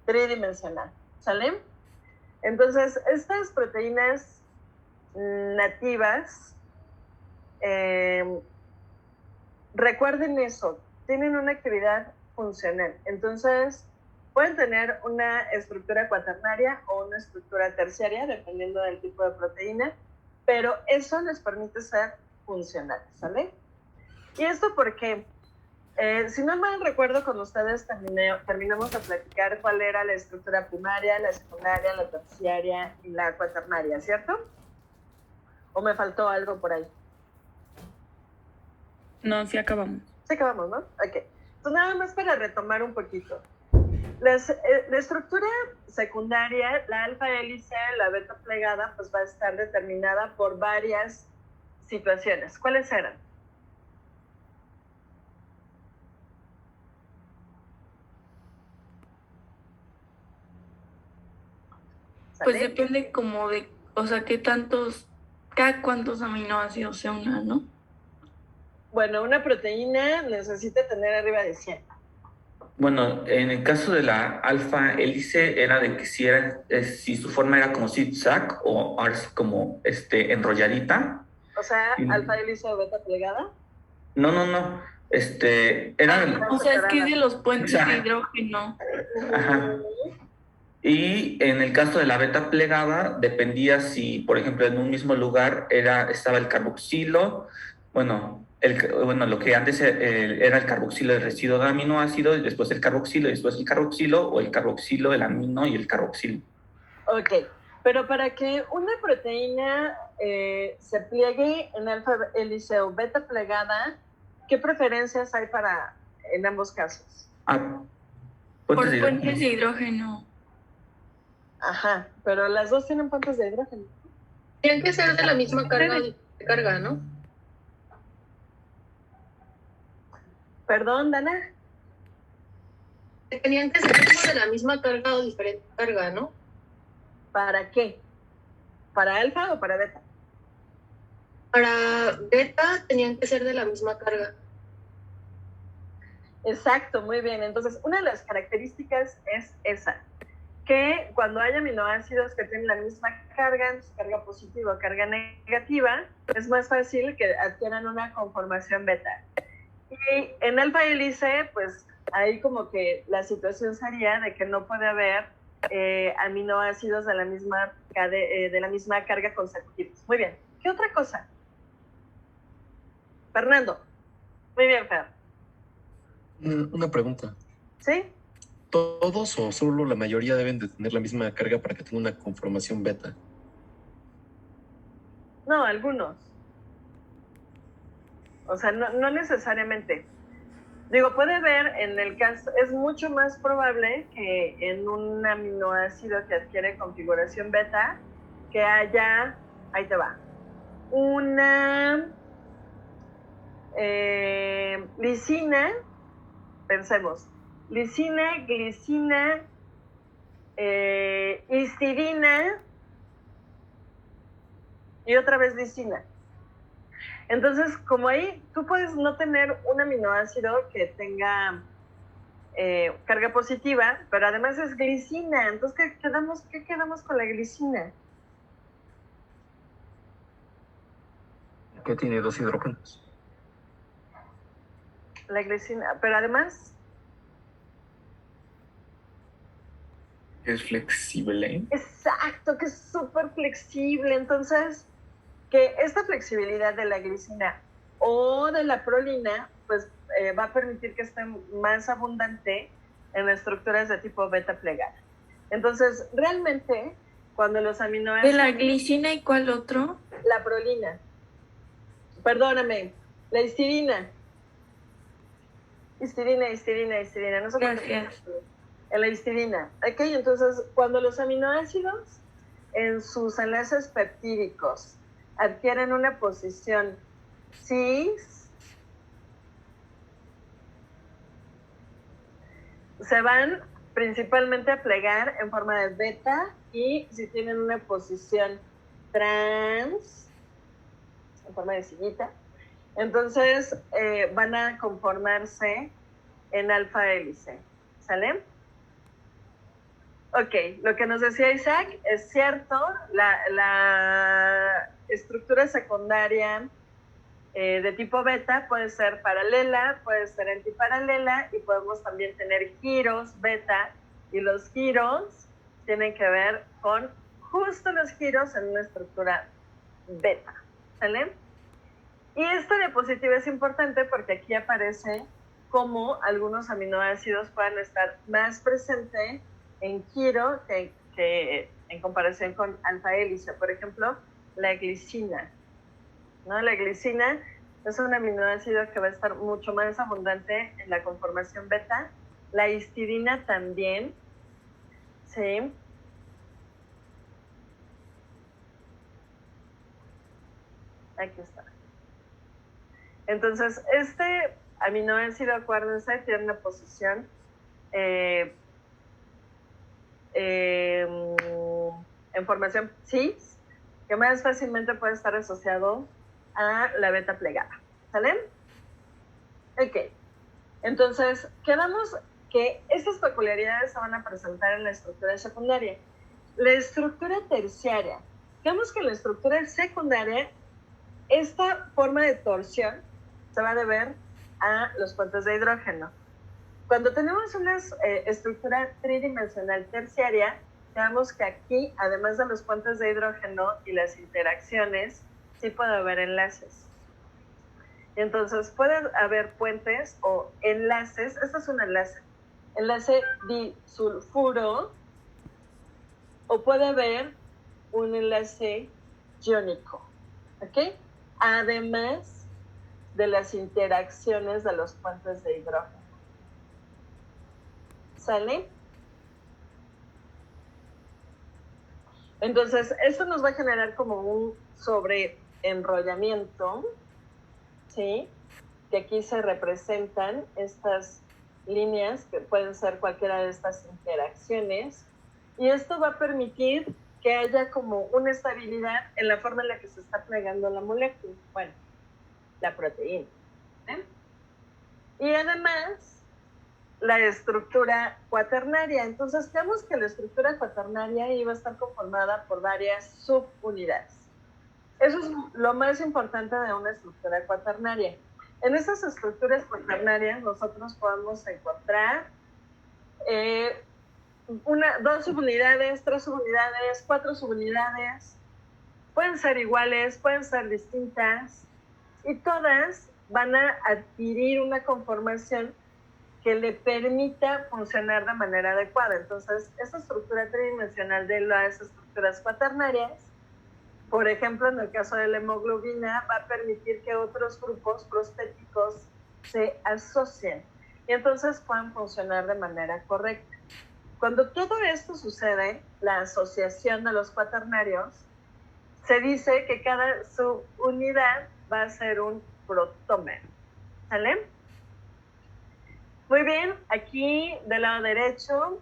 tridimensional, ¿sale? Entonces, estas proteínas nativas, recuerden eso, tienen una actividad funcional. Entonces, pueden tener una estructura cuaternaria o una estructura terciaria, dependiendo del tipo de proteína, pero eso les permite ser funcionales, ¿sale? ¿Y esto por qué? Si no mal recuerdo, con ustedes terminamos de platicar cuál era la estructura primaria, la secundaria, la terciaria y la cuaternaria, ¿cierto? ¿O me faltó algo por ahí? No, sí acabamos. Sí acabamos, ¿no? Ok. Entonces, nada más para retomar un poquito. La estructura secundaria, la alfa hélice, la beta plegada, pues va a estar determinada por varias situaciones. ¿Cuáles eran? Pues depende como de, o sea, cada cuántos aminoácidos se unan, ¿no? Bueno, una proteína necesita tener arriba de 100. Bueno, en el caso de la alfa hélice era de que si su forma era como zigzag o ahora sí como enrolladita. O sea, alfa hélice o beta plegada. No. Era. O sea, es que es de los puentes de hidrógeno. Ajá. Y en el caso de la beta plegada, dependía si, por ejemplo, en un mismo lugar estaba el carboxilo, lo que antes era el carboxilo del residuo de aminoácido, y después el carboxilo, y después el carboxilo, o el carboxilo, el amino y el carboxilo. Ok, pero para que una proteína se pliegue en alfa hélice o beta plegada, ¿qué preferencias hay en ambos casos? Por puentes de hidrógeno. Ajá, pero las dos tienen puentes de hidrógeno. Tienen que ser de la misma carga, ¿no? Perdón, Dana. Tenían que ser como de la misma carga o diferente carga, ¿no? ¿Para qué? ¿Para alfa o para beta? Para beta tenían que ser de la misma carga. Exacto, muy bien. Entonces, una de las características es esa, que cuando hay aminoácidos que tienen la misma carga positiva o carga negativa, es más fácil que adquieran una conformación beta. Y en alfa hélice, pues ahí como que la situación sería de que no puede haber aminoácidos de la misma carga consecutivos. Muy bien. ¿Qué otra cosa? Fernando. Muy bien, Fer. Una pregunta. ¿Sí? ¿Todos o solo la mayoría deben de tener la misma carga para que tenga una conformación beta? No, algunos. O sea, no necesariamente. Digo, puede haber en el caso, es mucho más probable que en un aminoácido que adquiere configuración beta, que haya, ahí te va, una lisina, pensemos, lisina, glicina, histidina y otra vez lisina. Entonces, como ahí tú puedes no tener un aminoácido que tenga carga positiva, pero además es glicina. Entonces, ¿qué quedamos con la glicina? Que tiene 2 hidrógenos. La glicina, pero además Es flexible. Exacto, que es súper flexible. Entonces, que esta flexibilidad de la glicina o de la prolina, pues va a permitir que esté más abundante en estructuras de tipo beta plegada. Entonces, realmente, cuando los aminoácidos... ¿De la glicina y cuál otro? La prolina. Perdóname, la histidina. Histidina. No sé. Gracias. En la histidina. Ok, entonces, cuando los aminoácidos en sus enlaces peptídicos adquieren una posición cis, se van principalmente a plegar en forma de beta, y si tienen una posición trans, en forma de sillita, entonces van a conformarse en alfa hélice. ¿Sale? Ok, lo que nos decía Isaac es cierto, la estructura secundaria de tipo beta puede ser paralela, puede ser antiparalela y podemos también tener giros beta, y los giros tienen que ver con justo los giros en una estructura beta, ¿sale? Y esta diapositiva es importante porque aquí aparece cómo algunos aminoácidos pueden estar más presentes en giro que en comparación con alfa hélice. Por ejemplo, la glicina, ¿no? La glicina es un aminoácido que va a estar mucho más abundante en la conformación beta. La histidina también, ¿sí? Aquí está. Entonces, este aminoácido, acuérdense, tiene una posición en formación cis, que más fácilmente puede estar asociado a la beta plegada, ¿sale? Ok, entonces quedamos que estas peculiaridades se van a presentar en la estructura secundaria. La estructura terciaria, digamos que en la estructura secundaria, esta forma de torsión se va a deber a los puentes de hidrógeno. Cuando tenemos una estructura tridimensional terciaria, veamos que aquí, además de los puentes de hidrógeno y las interacciones, sí puede haber enlaces. Entonces, puede haber puentes o enlaces. Este es un enlace disulfuro, o puede haber un enlace iónico, ¿ok? Además de las interacciones de los puentes de hidrógeno. ¿Sale? Entonces, esto nos va a generar como un sobreenrollamiento, ¿sí? Que aquí se representan estas líneas, que pueden ser cualquiera de estas interacciones, y esto va a permitir que haya como una estabilidad en la forma en la que se está plegando la molécula, bueno, la proteína, ¿eh? Y además, la estructura cuaternaria. Entonces, vemos que la estructura cuaternaria iba a estar conformada por varias subunidades. Eso es lo más importante de una estructura cuaternaria. En estas estructuras cuaternarias nosotros podemos encontrar 2 subunidades, 3 subunidades, 4 subunidades. Pueden ser iguales, pueden ser distintas, y todas van a adquirir una conformación que le permita funcionar de manera adecuada. Entonces, esta estructura tridimensional de las estructuras cuaternarias, por ejemplo, en el caso de la hemoglobina, va a permitir que otros grupos prostéticos se asocien y entonces puedan funcionar de manera correcta. Cuando todo esto sucede, la asociación de los cuaternarios, se dice que cada subunidad va a ser un protómero, ¿sale? Muy bien, aquí del lado derecho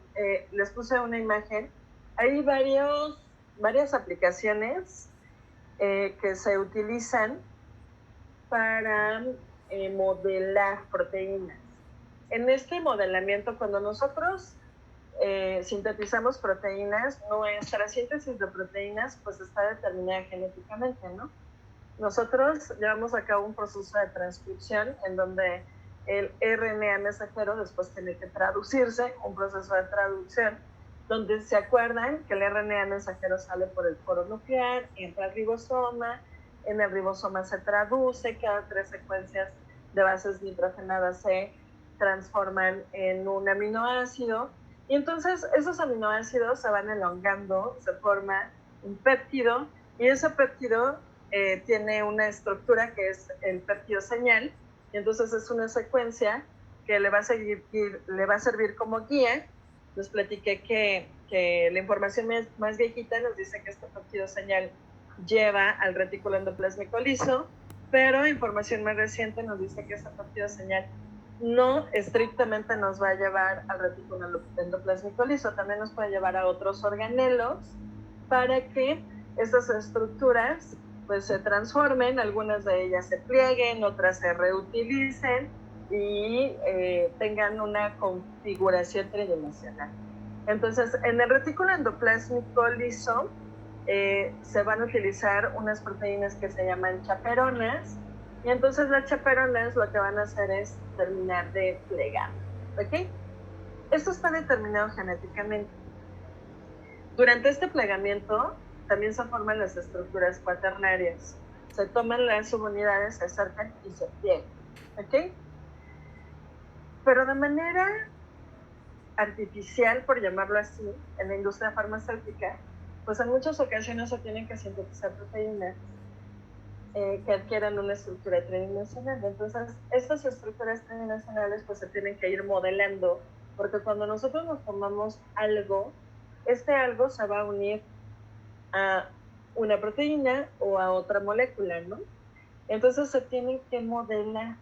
les puse una imagen. Hay varias aplicaciones que se utilizan para modelar proteínas. En este modelamiento, cuando nosotros sintetizamos proteínas, nuestra síntesis de proteínas pues está determinada genéticamente, ¿no? Nosotros llevamos a cabo un proceso de transcripción en donde el RNA mensajero después tiene que traducirse, un proceso de traducción, donde se acuerdan que el RNA mensajero sale por el poro nuclear, entra al ribosoma, en el ribosoma se traduce, cada 3 secuencias de bases nitrogenadas se transforman en un aminoácido, y entonces esos aminoácidos se van elongando, se forma un péptido, y ese péptido tiene una estructura que es el péptido señal, y entonces es una secuencia que le va a servir como guía. Les platiqué que la información más viejita nos dice que este péptido señal lleva al retículo endoplásmico liso, pero información más reciente nos dice que este péptido señal no estrictamente nos va a llevar al retículo endoplásmico liso, también nos puede llevar a otros organelos para que estas estructuras pues se transformen, algunas de ellas se plieguen, otras se reutilicen y tengan una configuración tridimensional. Entonces, en el retículo endoplásmico liso se van a utilizar unas proteínas que se llaman chaperonas, y entonces las chaperonas lo que van a hacer es terminar de plegar, ¿ok? Esto está determinado genéticamente. Durante este plegamiento también se forman las estructuras cuaternarias. Se toman las subunidades, se acercan y se pliegan, ¿ok? Pero de manera artificial, por llamarlo así, en la industria farmacéutica, pues en muchas ocasiones se tienen que sintetizar proteínas que adquieran una estructura tridimensional. Entonces, estas estructuras tridimensionales pues se tienen que ir modelando, porque cuando nosotros nos tomamos algo, este algo se va a unir a una proteína o a otra molécula, ¿no? Entonces se tienen que modelar.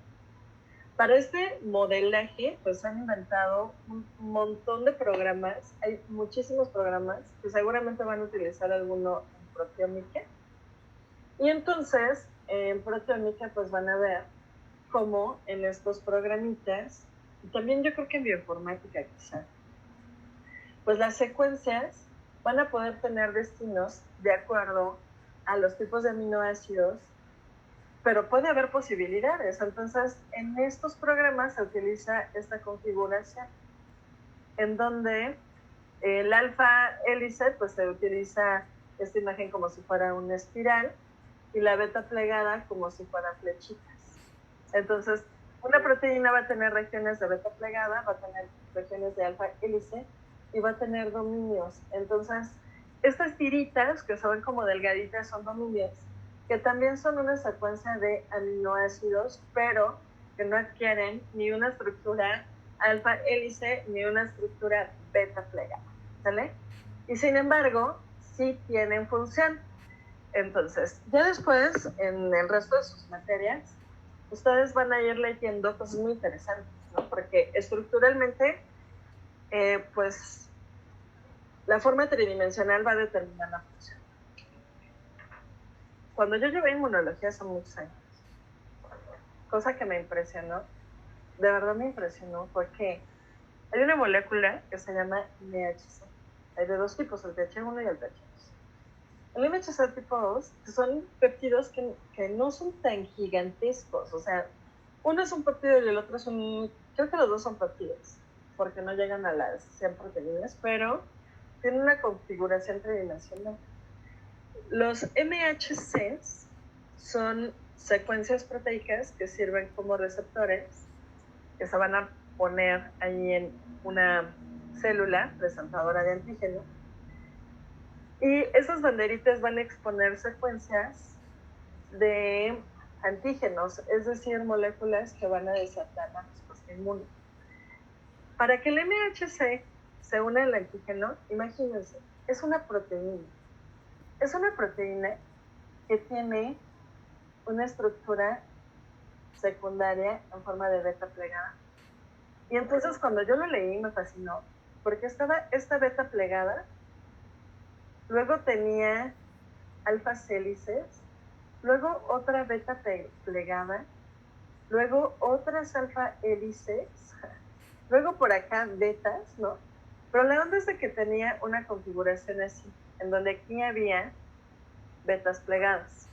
Para este modelaje, pues han inventado un montón de programas. Hay muchísimos programas que seguramente van a utilizar alguno en proteómica. Y entonces, en proteómica, pues van a ver cómo en estos programitas, y también yo creo que en bioinformática quizá, pues las secuencias van a poder tener destinos de acuerdo a los tipos de aminoácidos, pero puede haber posibilidades. Entonces, en estos programas se utiliza esta configuración, en donde el alfa hélice, pues se utiliza esta imagen como si fuera una espiral, y la beta plegada como si fueran flechitas. Entonces, una proteína va a tener regiones de beta plegada, va a tener regiones de alfa hélice, y va a tener dominios. Entonces, estas tiritas, que se ven como delgaditas, son dominios, que también son una secuencia de aminoácidos, pero que no adquieren ni una estructura alfa hélice ni una estructura beta plegada, ¿sale? Y sin embargo, sí tienen función. Entonces, ya después, en el resto de sus materias, ustedes van a ir leyendo cosas muy interesantes, ¿no? Porque estructuralmente, pues, la forma tridimensional va a determinar la función. Cuando yo llevé inmunología hace muchos años, cosa que me impresionó, de verdad me impresionó, porque hay una molécula que se llama MHC. Hay de dos tipos, el TH1 y el TH2. El MHC tipo 2 son péptidos que no son tan gigantescos, o sea, uno es un péptido y el otro es creo que los dos son péptidos, porque no llegan a las 100 proteínas, pero tienen una configuración tridimensional. Los MHCs son secuencias proteicas que sirven como receptores, que se van a poner ahí en una célula presentadora de antígeno. Y esas banderitas van a exponer secuencias de antígenos, es decir, moléculas que van a desatar la respuesta inmune. Para que el MHC se una al antígeno, imagínense, es una proteína. Es una proteína que tiene una estructura secundaria en forma de beta plegada. Y entonces cuando yo lo leí me fascinó, porque estaba esta beta plegada, luego tenía alfas hélices, luego otra beta plegada, luego otras alfa hélices, luego por acá betas, ¿no? Pero la onda es de que tenía una configuración así, en donde aquí había betas plegadas,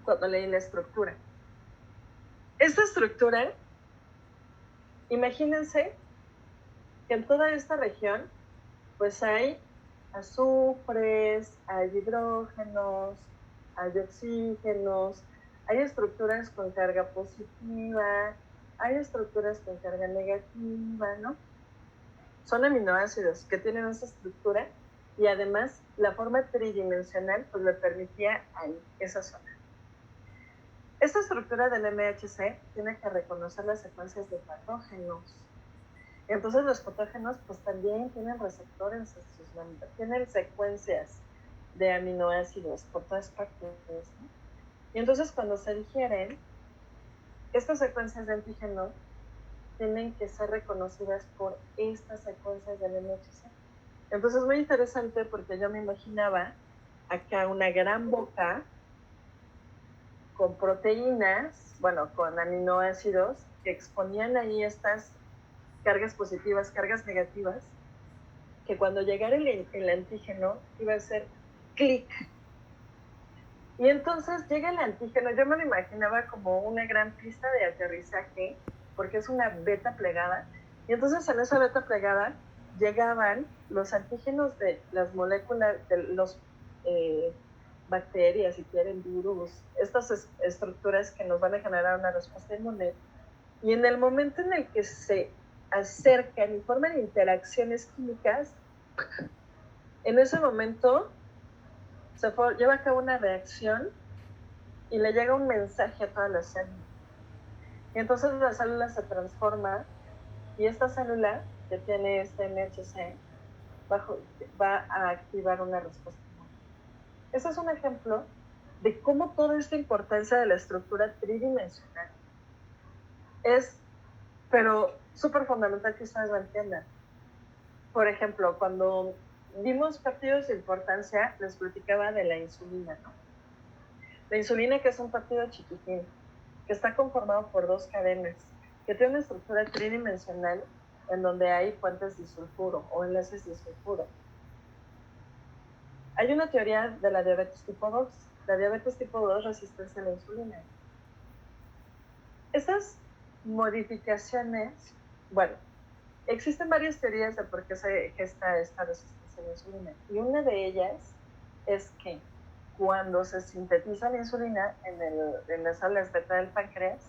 cuando leí la estructura. Esta estructura, imagínense que en toda esta región, pues hay azufres, hay hidrógenos, hay oxígenos, hay estructuras con carga positiva, hay estructuras con carga negativa, ¿no? Son aminoácidos que tienen esa estructura y además la forma tridimensional pues le permitía ahí esa zona. Esta estructura del MHC tiene que reconocer las secuencias de patógenos. Entonces los patógenos pues también tienen receptores en sus membranas, tienen secuencias de aminoácidos por todas partes, ¿no? Y entonces cuando se digieren, estas secuencias de antígeno tienen que ser reconocidas por estas secuencias del MHC. Entonces es muy interesante porque yo me imaginaba acá una gran boca con proteínas, bueno, con aminoácidos que exponían ahí estas cargas positivas, cargas negativas, que cuando llegara el antígeno iba a hacer clic. Y entonces llega el antígeno, yo me lo imaginaba como una gran pista de aterrizaje, porque es una beta plegada, y entonces en esa beta plegada llegaban los antígenos de las moléculas, de los bacterias, si quieren, virus, estas estructuras que nos van a generar una respuesta inmune, y en el momento en el que se acercan y forman interacciones químicas, en ese momento lleva a cabo una reacción y le llega un mensaje a todas las células. Y entonces la célula se transforma y esta célula que tiene este MHC va a activar una respuesta. Ese es un ejemplo de cómo toda esta importancia de la estructura tridimensional es, pero súper fundamental que ustedes lo entiendan. Por ejemplo, cuando vimos partidos de importancia, les platicaba de la insulina, ¿no? La insulina, que es un partido chiquitín, que está conformado por dos cadenas, que tiene una estructura tridimensional en donde hay puentes disulfuro o enlaces disulfuro. Hay una teoría de la diabetes tipo 2. La diabetes tipo 2 resistencia a la insulina. Esas modificaciones, bueno, existen varias teorías de por qué se gesta esta resistencia a la insulina. Y una de ellas es que cuando se sintetiza la insulina en las células beta del páncreas,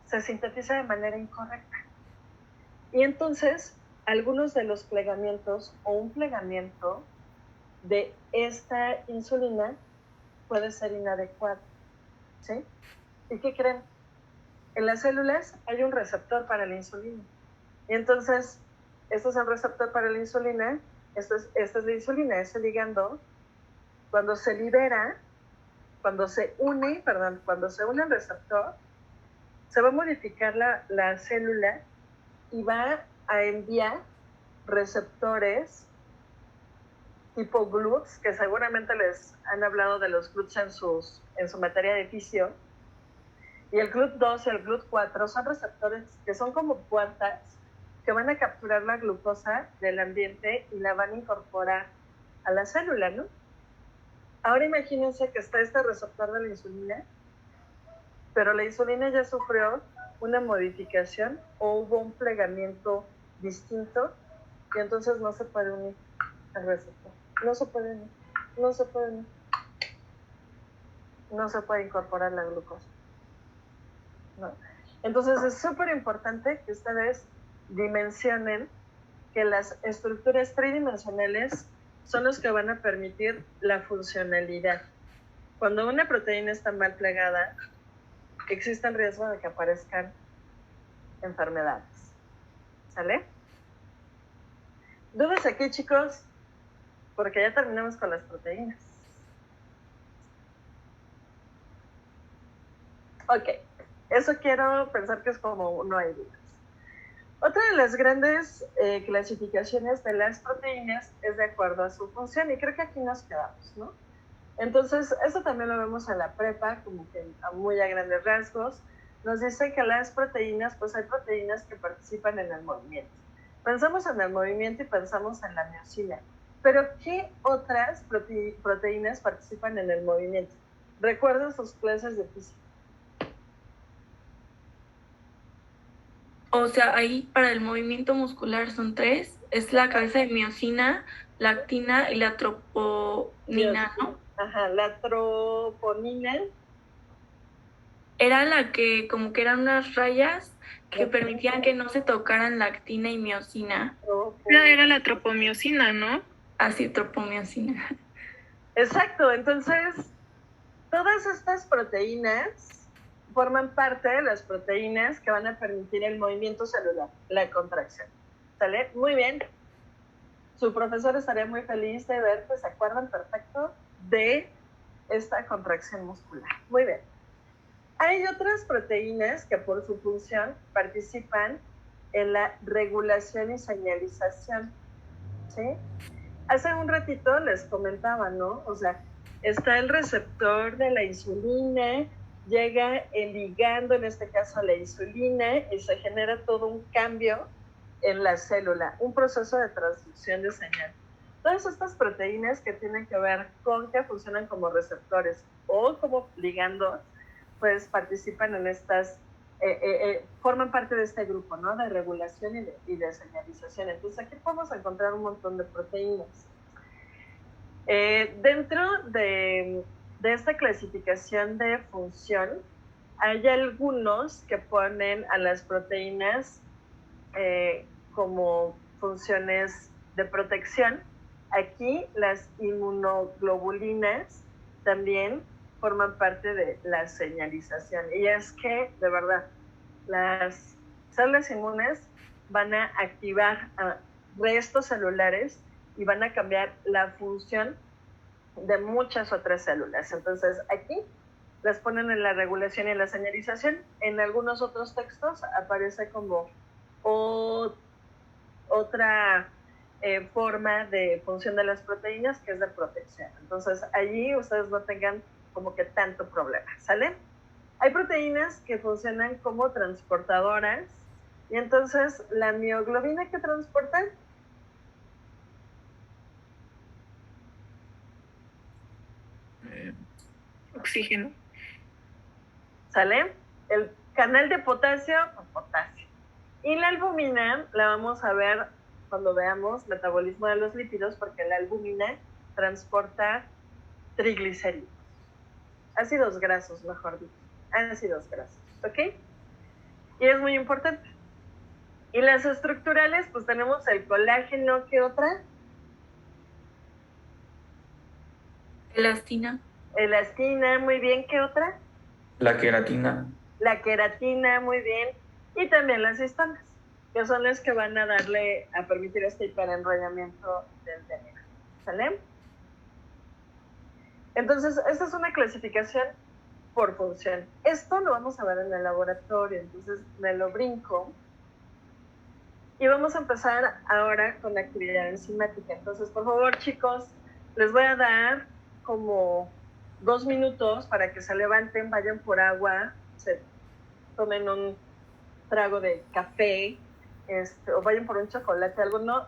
se sintetiza de manera incorrecta. Y entonces, algunos de los plegamientos o un plegamiento de esta insulina puede ser inadecuado. ¿Sí? ¿Y qué creen? En las células hay un receptor para la insulina. Y entonces, este es el receptor para la insulina, esta es la insulina, ese ligando, cuando se libera, cuando se une al receptor, se va a modificar la célula y va a enviar receptores tipo GLUTs, que seguramente les han hablado de los GLUTs en su materia de fisio. Y el GLUT2 y el GLUT4 son receptores que son como puertas que van a capturar la glucosa del ambiente y la van a incorporar a la célula, ¿no? Ahora imagínense que está este receptor de la insulina, pero la insulina ya sufrió una modificación o hubo un plegamiento distinto y entonces no se puede unir al receptor. No se puede incorporar la glucosa. ¿No? Entonces es súper importante que ustedes dimensionen que las estructuras tridimensionales son los que van a permitir la funcionalidad. Cuando una proteína está mal plegada, existe el riesgo de que aparezcan enfermedades. ¿Sale? ¿Dudas aquí, chicos? Porque ya terminamos con las proteínas. Ok, eso quiero pensar que es como no hay dudas. Otra de las grandes clasificaciones de las proteínas es de acuerdo a su función, y creo que aquí nos quedamos, ¿no? Entonces, eso también lo vemos en la prepa, como que muy a grandes rasgos. Nos dice que las proteínas, pues hay proteínas que participan en el movimiento. Pensamos en el movimiento y pensamos en la miosina. Pero, ¿qué otras proteínas participan en el movimiento? Recuerden sus clases de física. O sea, ahí para el movimiento muscular son 3. Es la cabeza de miosina, la actina y la troponina, ¿no? Ajá, la troponina. Era la que como que eran unas rayas que permitían que no se tocaran la actina y miosina. Era la tropomiosina, ¿no? Así, tropomiosina. Exacto, entonces todas estas proteínas forman parte de las proteínas que van a permitir el movimiento celular, la contracción. ¿Sale? Muy bien. Su profesor estaría muy feliz de ver que se acuerdan perfecto de esta contracción muscular. Muy bien. Hay otras proteínas que por su función participan en la regulación y señalización. ¿Sí? Hace un ratito les comentaba, ¿no? O sea, está el receptor de la insulina, llega el ligando, en este caso la insulina, y se genera todo un cambio en la célula, un proceso de transducción de señal. Todas estas proteínas que tienen que ver con que funcionan como receptores o como ligandos, pues participan en estas, forman parte de este grupo, ¿no? De regulación y de señalización. Entonces aquí podemos encontrar un montón de proteínas. Dentro de esta clasificación de función, hay algunos que ponen a las proteínas como funciones de protección. Aquí las inmunoglobulinas también forman parte de la señalización. Y es que, de verdad, las células inmunes van a activar restos celulares y van a cambiar la función de muchas otras células. Entonces, aquí las ponen en la regulación y en la señalización. En algunos otros textos aparece como otra forma de función de las proteínas, que es de protección. Entonces, allí ustedes no tengan como que tanto problema, ¿sale? Hay proteínas que funcionan como transportadoras, y entonces la mioglobina que transporta Oxígeno. ¿sale? El canal de potasio, pues potasio. Y la albúmina la vamos a ver cuando veamos metabolismo de los lípidos, porque la albúmina transporta triglicéridos, ácidos grasos, mejor dicho, ácidos grasos, ¿ok? Y es muy importante. Y las estructurales, pues tenemos el colágeno, ¿qué otra? Elastina. Elastina, muy bien, ¿qué otra? La queratina. La queratina, muy bien, y también las histonas, que son las que van a permitir este hiperenrollamiento del DNA, ¿sale? Entonces, esta es una clasificación por función. Esto lo vamos a ver en el laboratorio, entonces me lo brinco. Y vamos a empezar ahora con la actividad enzimática. Entonces, por favor, chicos, les voy a dar como 2 minutos para que se levanten, vayan por agua, se tomen un trago de café, o vayan por un chocolate, algo. No